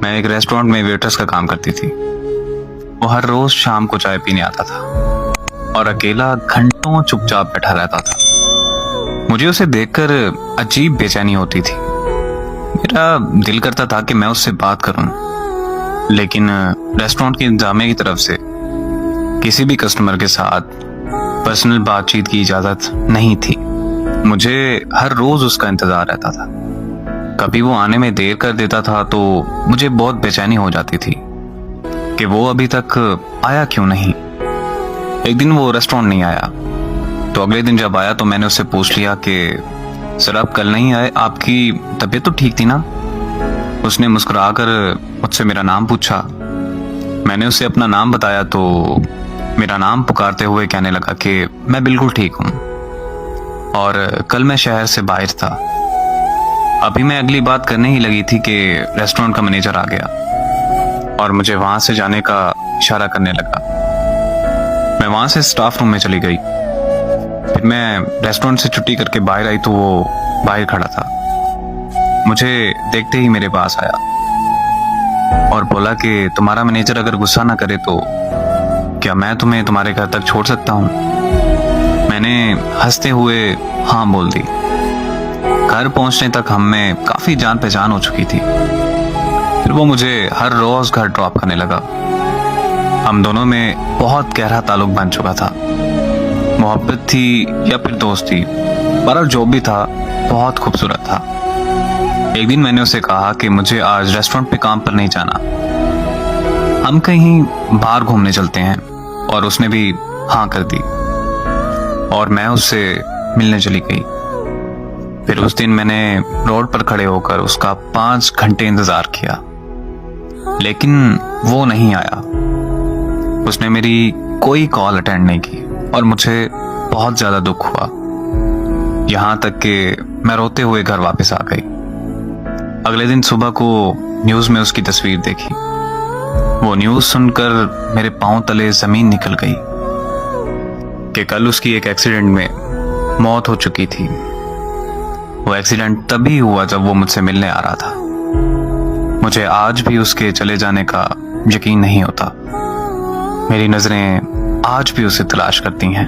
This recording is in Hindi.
मैं एक रेस्टोरेंट में वेट्रेस का काम करती थी। वो हर रोज शाम को चाय पीने आता था और अकेला घंटों चुपचाप बैठा रहता था। मुझे उसे देखकर अजीब बेचैनी होती थी। मेरा दिल करता था कि मैं उससे बात करूं, लेकिन रेस्टोरेंट की इंतजामिया की तरफ से किसी भी कस्टमर के साथ पर्सनल बातचीत की इजाजत नहीं थी। मुझे हर रोज उसका इंतजार रहता था। कभी वो आने में देर कर देता था तो मुझे बहुत बेचैनी हो जाती थी कि वो अभी तक आया क्यों नहीं। एक दिन वो रेस्टोरेंट नहीं आया, तो अगले दिन जब आया तो मैंने उससे पूछ लिया कि सर आप कल नहीं आए, आपकी तबीयत तो ठीक थी ना? उसने मुस्कुराकर मुझसे मेरा नाम पूछा। मैंने उसे अपना नाम बताया तो मेरा नाम पुकारते हुए कहने लगा कि मैं बिल्कुल ठीक हूँ और कल मैं शहर से बाहर था। अभी मैं अगली बात करने ही लगी थी कि रेस्टोरेंट का मैनेजर आ गया और मुझे वहां से जाने का इशारा करने लगा। मैं वहां से स्टाफ रूम में चली गई। फिर मैं रेस्टोरेंट से छुट्टी करके बाहर आई तो वो बाहर खड़ा था। मुझे देखते ही मेरे पास आया और बोला कि तुम्हारा मैनेजर अगर गुस्सा ना करे तो क्या मैं तुम्हें तुम्हारे घर तक छोड़ सकता हूँ? मैंने हंसते हुए हाँ बोल दी। घर पहुंचने तक हम में काफी जान पहचान हो चुकी थी। फिर वो मुझे हर रोज घर ड्रॉप करने लगा। हम दोनों में बहुत गहरा ताल्लुक बन चुका था। मोहब्बत थी या फिर दोस्ती, पर जो भी था बहुत खूबसूरत था। एक दिन मैंने उसे कहा कि मुझे आज रेस्टोरेंट पे काम पर नहीं जाना, हम कहीं बाहर घूमने चलते हैं, और उसने भी हाँ कर दी और मैं उससे मिलने चली गई। फिर उस दिन मैंने रोड पर खड़े होकर उसका 5 घंटे इंतजार किया, लेकिन वो नहीं आया। उसने मेरी कोई कॉल अटेंड नहीं की और मुझे बहुत ज्यादा दुख हुआ, यहाँ तक कि मैं रोते हुए घर वापस आ गई। अगले दिन सुबह को न्यूज में उसकी तस्वीर देखी। वो न्यूज सुनकर मेरे पांव तले जमीन निकल गई कि कल उसकी एक एक्सीडेंट में मौत हो चुकी थी। वो एक्सीडेंट तभी हुआ जब वो मुझसे मिलने आ रहा था। मुझे आज भी उसके चले जाने का यकीन नहीं होता। मेरी नजरें आज भी उसे तलाश करती हैं।